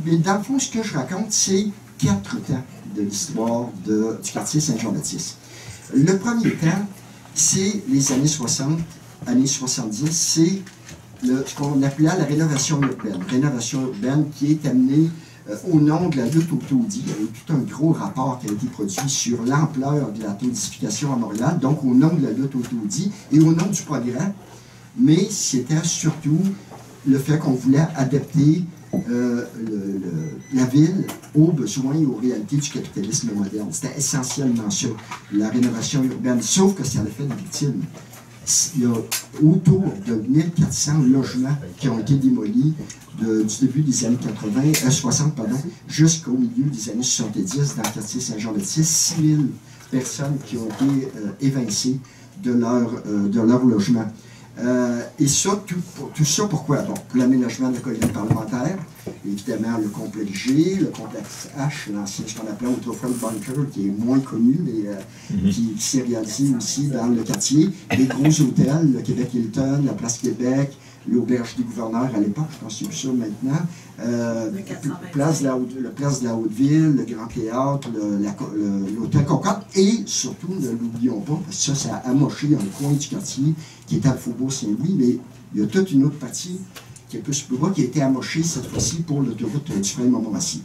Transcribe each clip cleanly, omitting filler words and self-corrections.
mais dans le fond, ce que je raconte, c'est 4 temps de l'histoire du quartier Saint-Jean-Baptiste. Le premier temps, c'est les années 60, années 70, c'est ce qu'on appelait la rénovation urbaine. Rénovation urbaine qui est amenée au nom de la lutte au taudis. Il y a eu tout un gros rapport qui a été produit sur l'ampleur de la taudification à Montréal, donc au nom de la lutte au taudis et au nom du progrès, mais c'était surtout le fait qu'on voulait adapter la ville aux besoins et aux réalités du capitalisme moderne. C'était essentiellement ça, la rénovation urbaine, sauf que ça a fait des victimes. Il y a autour de 1400 logements qui ont été démolis du début des années 60 jusqu'au milieu des années 70 dans le quartier Saint-Jean-Baptiste. 6000 personnes qui ont été évincées de leur logement. Et ça, tout ça pourquoi? Donc, l'aménagement de la colline parlementaire, évidemment le complexe G, le complexe H, l'ancien, ce qu'on appelait autrefois le bunker, qui est moins connu, mais qui s'est réalisé aussi dans le quartier. Les gros hôtels, le Québec Hilton, la Place Québec, l'auberge du gouverneur à l'époque, je pense que c'est plus ça maintenant, le Place de la Haute-Ville, le Grand Théâtre, l'Hôtel Concorde, et surtout, ne l'oublions pas, parce que ça a amoché un coin du quartier qui était à Faubourg Saint-Louis, mais il y a toute une autre partie qui est plus bas, qui a été amochée cette fois-ci pour l'autoroute du Frein-Montmorency.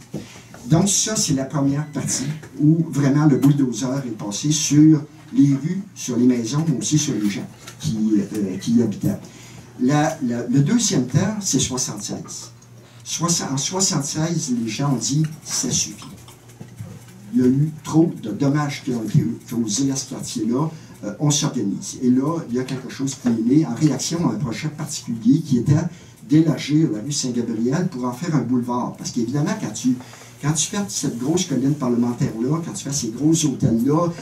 Donc ça, c'est la première partie où vraiment le bulldozer est passé sur les rues, sur les maisons, mais aussi sur les gens qui y habitaient. Le deuxième temps, c'est 76. En 76, les gens ont dit « ça suffit ». Il y a eu trop de dommages qui ont été causés à ce quartier-là. On s'organise. Et là, il y a quelque chose qui est né en réaction à un projet particulier qui était d'élargir la rue Saint-Gabriel pour en faire un boulevard. Parce qu'évidemment, quand tu fais cette grosse colline parlementaire-là, quand tu fais ces gros hôtels-là,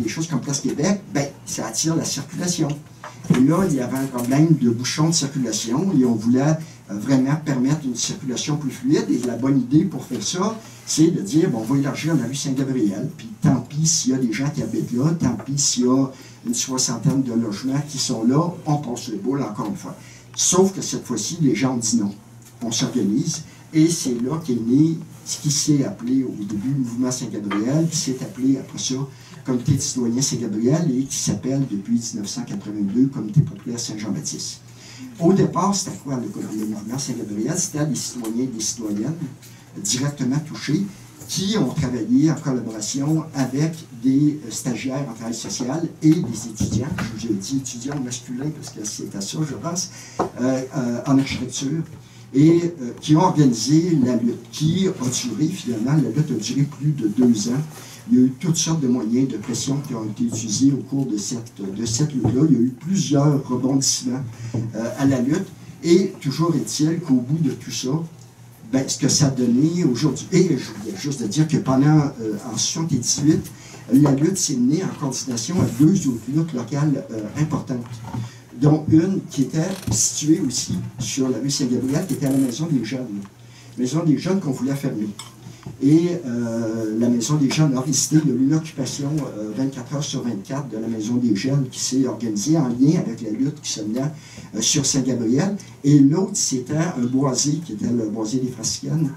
des choses comme Place Québec, ben, ça attire la circulation. Et là, il y avait un problème de bouchon de circulation et on voulait vraiment permettre une circulation plus fluide. Et la bonne idée pour faire ça, c'est de dire, bon, on va élargir la rue Saint-Gabriel, puis tant pis s'il y a des gens qui habitent là, tant pis s'il y a une 60aine de logements qui sont là, on passe le boule encore une fois. Sauf que cette fois-ci, les gens ont dit non. On s'organise, et c'est là qu'est né ce qui s'est appelé au début Mouvement Saint-Gabriel, qui s'est appelé après ça Comité de citoyens Saint-Gabriel et qui s'appelle depuis 1982 Comité populaire Saint-Jean-Baptiste. Au départ, c'était quoi le Mouvement Saint-Gabriel? C'était des citoyens et des citoyennes directement touchés qui ont travaillé en collaboration avec des stagiaires en travail social et des étudiants, je dis étudiants masculins parce que c'est à ça, je pense, en architecture, et qui ont organisé la lutte, qui a duré finalement, la lutte a duré plus de 2 ans. Il y a eu toutes sortes de moyens de pression qui ont été utilisés au cours de cette lutte-là. Il y a eu plusieurs rebondissements à la lutte, et toujours est-il qu'au bout de tout ça, ben, ce que ça a donné aujourd'hui, et je voulais juste dire que pendant, en 1978, la lutte s'est menée en coordination avec 2 autres luttes locales importantes, dont une qui était située aussi sur la rue Saint-Gabriel, qui était à la Maison des Jeunes. Maison des Jeunes qu'on voulait fermer. Et la Maison des Jeunes a résisté. Il y a eu l'occupation 24 heures sur 24 de la Maison des Jeunes qui s'est organisée en lien avec la lutte qui se menait sur Saint-Gabriel. Et l'autre, c'était un boisé, qui était le boisé des Francicaines,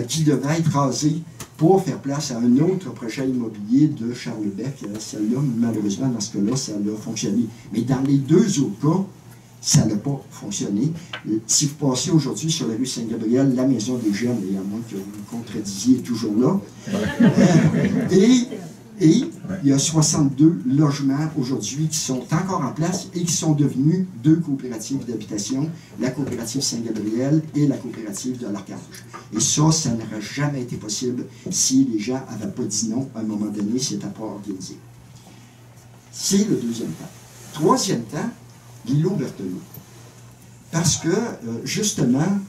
qui devait être rasé pour faire place à un autre projet immobilier de Charles Beck. Celle-là, malheureusement, dans ce cas-là, ça a fonctionné. Mais dans les 2 autres cas, ça n'a pas fonctionné. Si vous passez aujourd'hui sur la rue Saint-Gabriel, la Maison des Jeunes, et à moins que vous me contredisiez, est toujours là. Et il y a 62 logements aujourd'hui qui sont encore en place et qui sont devenus 2 coopératives d'habitation, la coopérative Saint-Gabriel et la coopérative de l'Archange. Et ça n'aurait jamais été possible si les gens n'avaient pas dit non à un moment donné, si c'était pas organisé. C'est le deuxième temps. Troisième temps, Guillaume Berthelot. Parce que, justement,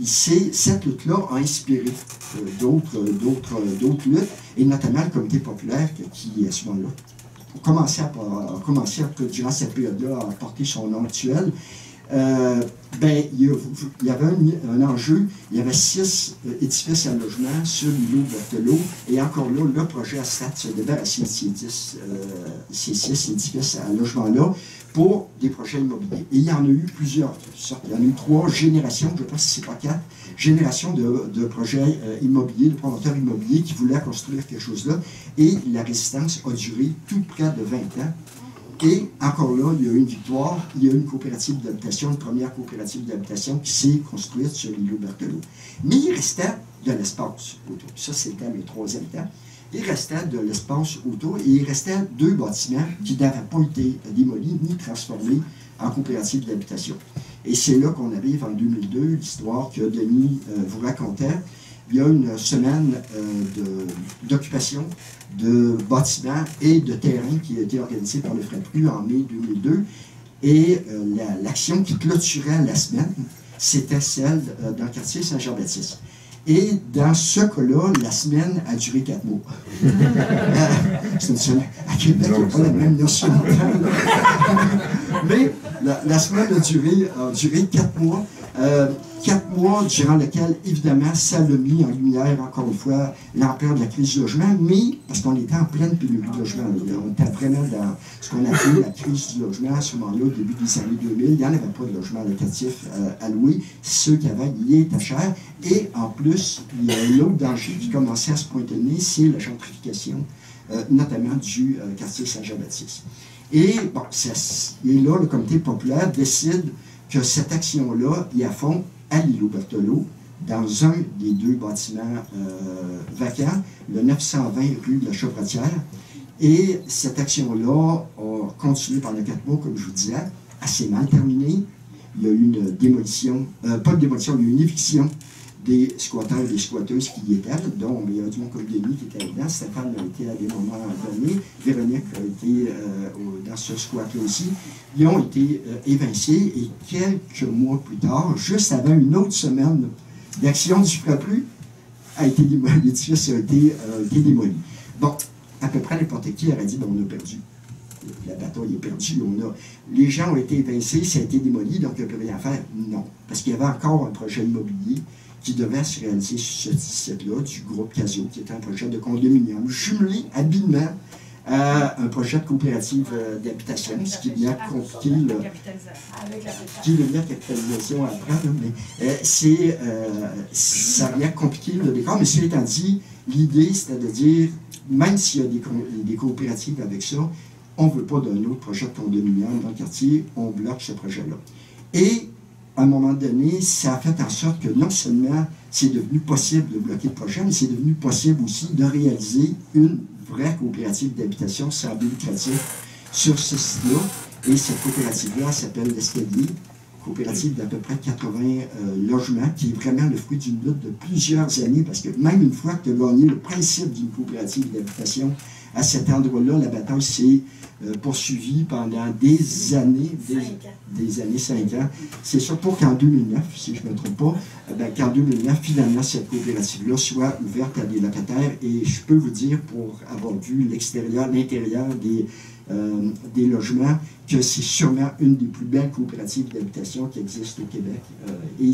cette lutte-là a inspiré d'autres luttes, et notamment le Comité populaire qui, à ce moment-là, a commencé durant cette période-là, à porter son nom actuel. Il y avait un enjeu, il y avait 6 édifices à logement sur l'îlot Berthelot, et encore là, le projet ASTAT se débarrassait de ces 6 édifices à logement-là pour des projets immobiliers. Et il y en a eu plusieurs sortes. Il y en a eu 3 générations, je ne sais pas si c'est pas 4, générations de projets immobiliers, de promoteurs immobiliers qui voulaient construire quelque chose là. Et la résistance a duré tout près de 20 ans. Et encore là, il y a eu une victoire. Il y a eu une coopérative d'habitation, une première coopérative d'habitation qui s'est construite sur l'îlot Berthelot. Mais il restait de l'espace autour. Ça, c'était le 3e temps. Il restait de l'espace autour et il restait 2 bâtiments qui n'avaient pas été démolis ni transformés en coopérative d'habitation. Et c'est là qu'on arrive en 2002, l'histoire que Denis vous racontait. Il y a une semaine d'occupation de bâtiments et de terrains qui a été organisée par le FRAPRU en mai 2002. Et l'action qui clôturait la semaine, c'était celle dans le quartier Saint-Jean-Baptiste. Et dans ce cas-là, la semaine a duré 4 mois. C'est une semaine. À Québec, il n'y a pas la même notion de temps. Mais la semaine a duré 4 mois. 4 mois durant lesquels, évidemment, ça l'a mis en lumière, encore une fois, l'ampleur de la crise du logement, mais parce qu'on était en pleine pénurie de logement. On était vraiment dans ce qu'on appelait la crise du logement à ce moment-là, au début des années 2000. Il n'y en avait pas de logement locatif à louer. Ceux qui avaient, il était cher. Et en plus, il y a l'autre danger qui commençait à se pointer le nez, c'est la gentrification, notamment du quartier Saint-Jean-Baptiste. Et bon, là, le comité populaire décide que cette action-là, il y a fond à l'îlot Berthelot, dans un des 2 bâtiments vacants, le 920 rue de la Chevrotière. Et cette action-là a continué pendant 4 mois, comme je vous disais, assez mal terminée. Il y a eu une démolition, pas de démolition, il y a eu une éviction des squatteurs et des squatteuses qui y étaient, dont il y a du monde comme Denis qui était là-dedans. Stéphane a été à des moments donnés. Véronique a été dans ce squat-là aussi. Ils ont été évincés et quelques mois plus tard, juste avant une autre semaine d'action du FRAPRU, l'édifice a été démoli. Bon, à peu près n'importe qui aurait dit, on a perdu. La bataille est perdue. Les gens ont été évincés, ça a été démoli, donc il n'y a plus rien à faire. Non, parce qu'il y avait encore un projet immobilier qui devait se réaliser sur ce site-là, du groupe Casio, qui était un projet de condominium, jumelé habilement à un projet de coopérative d'habitation, ce qui vient compliquer la capitalisation après, mais ça vient compliquer le décor. Mais cela étant dit, l'idée, c'était de dire, même s'il y a des coopératives avec ça, on ne veut pas d'un autre projet de condominium dans le quartier, on bloque ce projet-là. Et à un moment donné, ça a fait en sorte que non seulement c'est devenu possible de bloquer le projet, mais c'est devenu possible aussi de réaliser une vraie coopérative d'habitation sans but lucratif sur ce site-là. Et cette coopérative-là s'appelle l'Escalier, coopérative d'à peu près 80 logements, qui est vraiment le fruit d'une lutte de plusieurs années, parce que même une fois que tu as gagné le principe d'une coopérative d'habitation, à cet endroit-là, la bataille s'est poursuivie pendant des années, 5 ans. C'est sûr pour qu'en 2009, si je ne me trompe pas, qu'en 2009, finalement, cette coopérative-là soit ouverte à des locataires. Et je peux vous dire, pour avoir vu l'extérieur, l'intérieur des logements, que c'est sûrement une des plus belles coopératives d'habitation qui existent au Québec. Et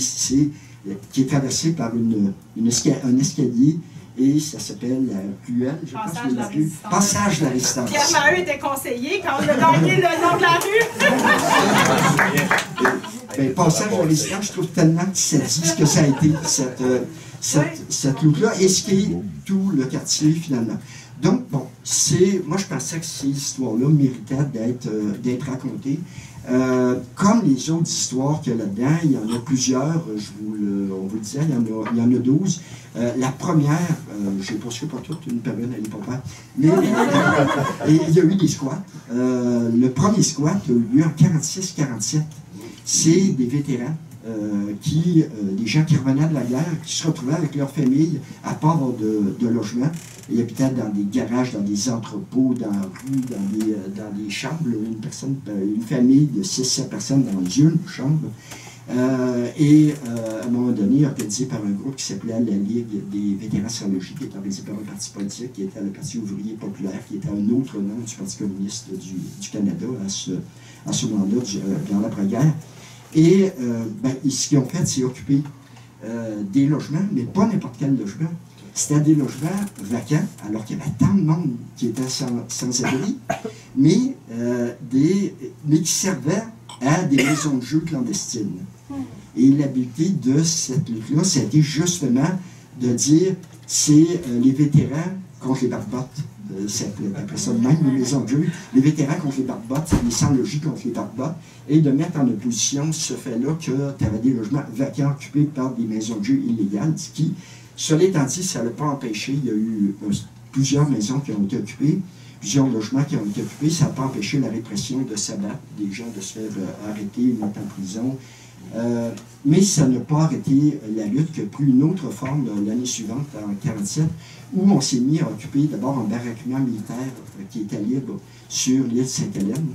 qui est traversée par un escalier. Et ça s'appelle la ruelle, je pense que la rue. Passage de la Résistance. Pierre Maheu était conseiller quand on a gagné le nom de la rue. Passage de la Résistance, je trouve tellement que ça dit ce que ça a été, cette route-là, et ce qui est tout le quartier, finalement. Donc, bon, moi, je pensais que ces histoires-là méritaient d'être racontées. Comme les autres histoires qu'il y a là-dedans, il y en a plusieurs, on vous le disait, il y en a 12. La première, je ne poursuis pas toutes, une période, elle n'est pas prête, mais il y a eu des squats. Le premier squat a eu lieu en 46-47. C'est des vétérans, des gens qui revenaient de la guerre, qui se retrouvaient avec leur famille à part de logement. Ils habitaient dans des garages, dans des entrepôts, dans la rue, dans des chambres. Une famille de 6-7 personnes dans une chambre. À un moment donné, organisé par un groupe qui s'appelait la Ligue des vétérans sans logis, qui est organisé par un parti politique, qui était le Parti ouvrier populaire, qui était un autre nom du Parti communiste du Canada à ce moment-là, dans l'après-guerre. Et ce qu'ils ont fait, c'est occuper des logements, mais pas n'importe quel logement. c'était des logements vacants, alors qu'il y avait tant de monde qui était sans abri, mais qui servaient à des maisons de jeu clandestines. Et l'habileté de cette lutte-là, c'était justement de dire, c'est les vétérans contre les barbottes. C'est après ça, même les maisons de jeu, les vétérans contre les barbottes, les sans-logis contre les barbottes, et de mettre en opposition ce fait-là que tu avais des logements vacants occupés par des maisons de jeu illégales, ce qui, cela étant dit, ça n'a pas empêché, il y a eu plusieurs maisons qui ont été occupées, plusieurs logements qui ont été occupés, ça n'a pas empêché la répression de s'abattre, des gens de se faire arrêter, mettre en prison. Mais ça n'a pas arrêté la lutte qui a pris une autre forme l'année suivante, en 1947, où on s'est mis à occuper d'abord un baraquement militaire qui était libre sur l'île Sainte-Hélène,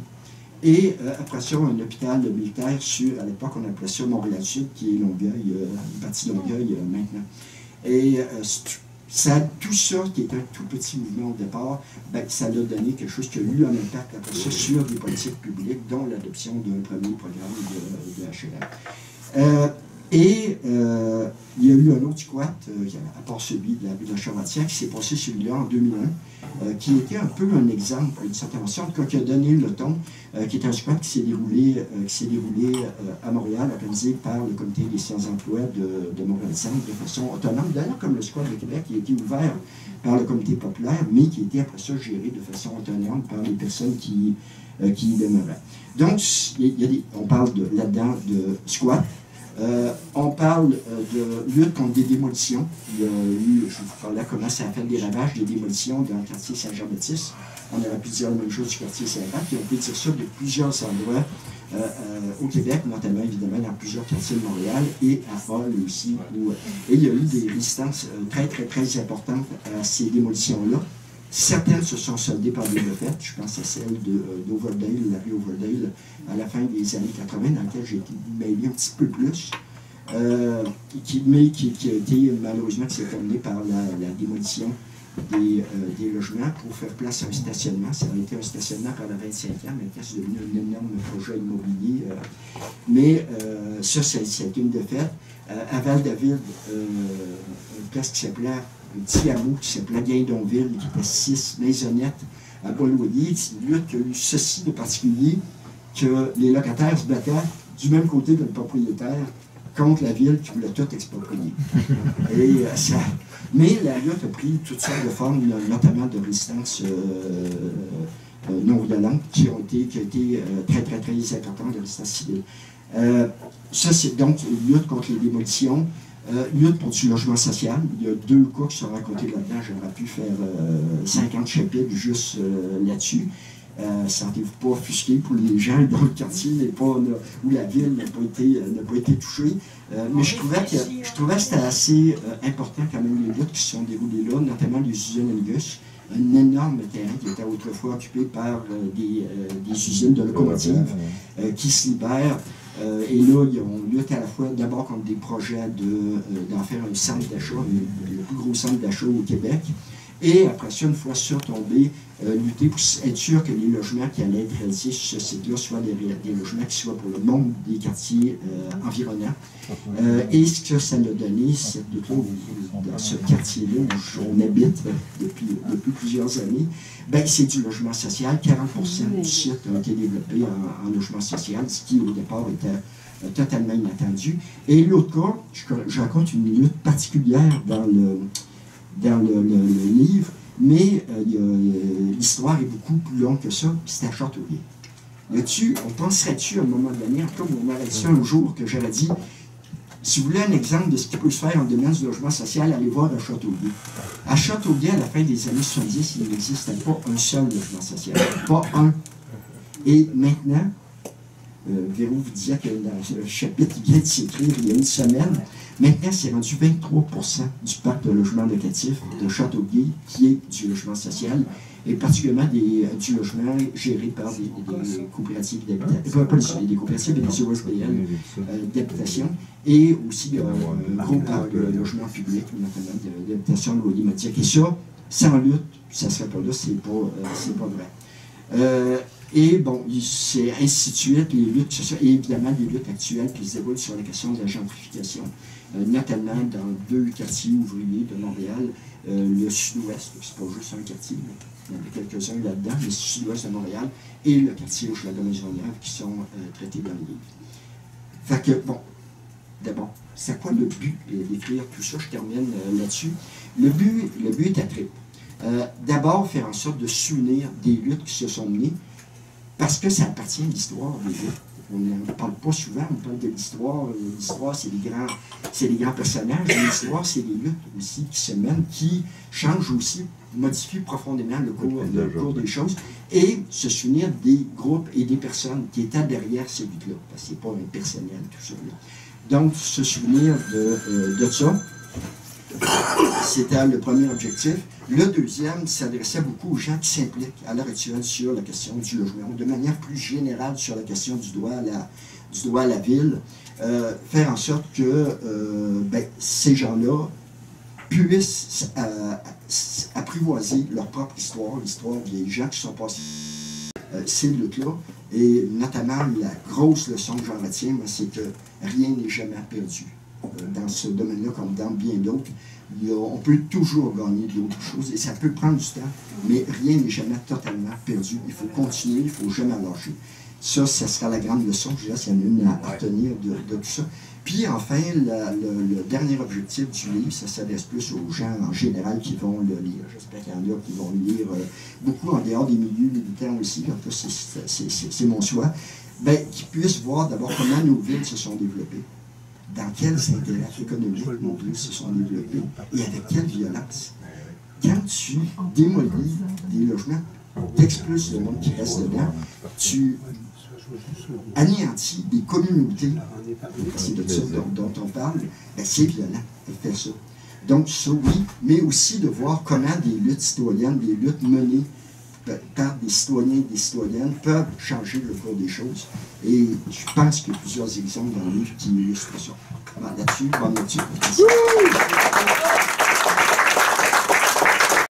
et après ça, un hôpital militaire sur, à l'époque, on appelait ça Montréal-Sud, qui est Longueuil, une partie de Longueuil maintenant. Et tout ça, qui est un tout petit mouvement au départ, ben, ça a donné quelque chose qui a eu un impact après ça sur des politiques publiques, dont l'adoption d'un premier programme de HLM. Il y a eu un autre squat, à part celui de la rue de la Charretière, qui s'est passé celui-là en 2001, qui était un peu un exemple d'une certaine façon, en tout cas qui a donné le ton, qui est un squat qui s'est déroulé à Montréal, organisé par le Comité des sciences emploi de Montréal-Centre de façon autonome, d'ailleurs comme le squat de Québec, qui a été ouvert par le Comité populaire, mais qui a été après ça géré de façon autonome par les personnes qui y demeuraient. Donc, on parle là-dedans de squat. On parle de lutte contre des démolitions. Il y a eu, je vous parlais comment ça a fait des ravages, des démolitions dans le quartier Saint-Jean-Baptiste. On aurait pu dire la même chose du quartier Saint-Jean, puis on peut dire ça de plusieurs endroits au Québec, notamment évidemment dans plusieurs quartiers de Montréal et à Hall aussi. Et il y a eu des résistances très importantes à ces démolitions-là. Certaines se sont soldées par des retraites. Je pense à celle d'Overdale, la rue Overdale, à la fin des années 80, dans laquelle j'ai été mêlé un petit peu plus, mais qui a été malheureusement qui s'est terminée par la démolition des logements pour faire place à un stationnement. Ça a été un stationnement pendant 25 ans, maintenant c'est devenu un énorme projet immobilier. Mais ça a été une défaite. À Val-David, une place qui s'appelait un petit hameau qui s'appelait Guindonville, qui était 6 maisonnettes à bas loyer. C'est une lutte qui a eu ceci de particulier, que les locataires se battaient du même côté que le propriétaire contre la ville qui voulait tout exproprier. Mais la lutte a pris toutes sortes de formes, notamment de résistance non violente, qui a été très importante de résistance civile. Ça, c'est donc une lutte contre les démolitions. Lutte pour du logement social. Il y a 2 cas qui sont racontés là-dedans. J'aurais pu faire 50 chapitres juste là-dessus. Sentez-vous pas offusqué pour les gens dans le quartier où la ville n'a pas été touchée. Mais je trouvais que c'était assez important quand même les luttes qui se sont déroulées là, notamment les usines Angus. Un énorme terrain qui était autrefois occupé par des usines de locomotives qui se libèrent. Et là, on lutte à la fois d'abord contre des projets d'en faire un centre d'achat, le plus gros centre d'achat au Québec. Et après ça, une fois surtombé, lutter pour être sûr que les logements qui allaient être réalisés sur ce site-là soient des logements qui soient pour le monde des quartiers environnants. Et ce que ça a donné, cette lutte-là, dans ce quartier-là où on habite depuis plusieurs années, ben, c'est du logement social. 40% du site a été développé en logement social, ce qui au départ était totalement inattendu. Et l'autre cas, je raconte une lutte particulière dans le livre, mais l'histoire est beaucoup plus longue que ça, puis c'est à Châteauguay. On penserait-tu à un moment donné, en tout cas, on aurait dit un jour que j'aurais dit, si vous voulez un exemple de ce qui peut se faire en domaine du logement social, allez voir à Châteauguay. À Châteauguay, à la fin des années 70, il n'existait pas un seul logement social, pas un. Et maintenant, Véro vous disait que dans le chapitre qui vient de s'écrire il y a une semaine, maintenant c'est rendu 23% du parc de logement locatif de Châteauguay qui est du logement social, et particulièrement du logement géré par des coopératives d'habitation, pas des coopératives, mais des OSBL d'habitation, et aussi un gros parc de logement public, notamment d'habitation de loyer modique. Et ça, sans lutte, ça ne serait pas là, c'est pas vrai. Et bon, c'est ainsi de suite, les luttes, et évidemment les luttes actuelles qui se déroulent sur la question de la gentrification. notamment dans 2 quartiers ouvriers de Montréal, le sud-ouest, c'est pas juste un quartier, mais il y en a quelques-uns là-dedans, le sud-ouest de Montréal, et le quartier Hochelaga-Maisonneuve qui sont traités dans le livre. Fait que, bon, d'abord, c'est quoi le but d'écrire tout ça? Je termine là-dessus. Le but est à triple. D'abord, faire en sorte de souvenir des luttes qui se sont menées, parce que ça appartient à l'histoire des luttes. On ne parle pas souvent, on parle de l'histoire. L'histoire, c'est les grands personnages. L'histoire, c'est les luttes aussi qui se mènent, qui changent aussi, modifient profondément le cours des choses, et se souvenir des groupes et des personnes qui étaient derrière ces luttes-là. Parce que ce n'est pas impersonnel, tout ça. Là. Donc, se souvenir de ça, c'était le premier objectif. Le deuxième s'adressait beaucoup aux gens qui s'impliquent à l'heure actuelle sur la question du logement, de manière plus générale sur la question du droit à la ville, faire en sorte que ces gens-là puissent apprivoiser leur propre histoire, l'histoire des gens qui sont passés ces luttes-là. Et notamment, la grosse leçon que j'en retiens, c'est que rien n'est jamais perdu. Dans ce domaine-là, comme dans bien d'autres, on peut toujours gagner d'autres choses et ça peut prendre du temps, mais rien n'est jamais totalement perdu. Il faut continuer, il ne faut jamais lâcher. Ça sera la grande leçon, je dirais, s'il y en a une à retenir de tout ça. Puis enfin, le dernier objectif du livre, ça s'adresse plus aux gens en général qui vont le lire. J'espère qu'il y en a qui vont le lire, beaucoup en dehors des milieux militaires aussi, en tout cas c'est mon choix, qu'ils puissent voir d'abord comment nos villes se sont développées. Dans quels intérêts économiques nos villes se sont développées et avec quelle violence. Quand tu démolis des logements, tu expulses le monde qui reste dedans, tu anéantis des communautés, c'est de ça dont on parle, c'est violent de faire ça. Donc ça oui, mais aussi de voir comment des luttes citoyennes, des luttes menées par des citoyens et des citoyennes peuvent changer le cours des choses. Et je pense qu'il y a plusieurs exemples dans le livre qui illustrent ça. Là-dessus, bonne lecture.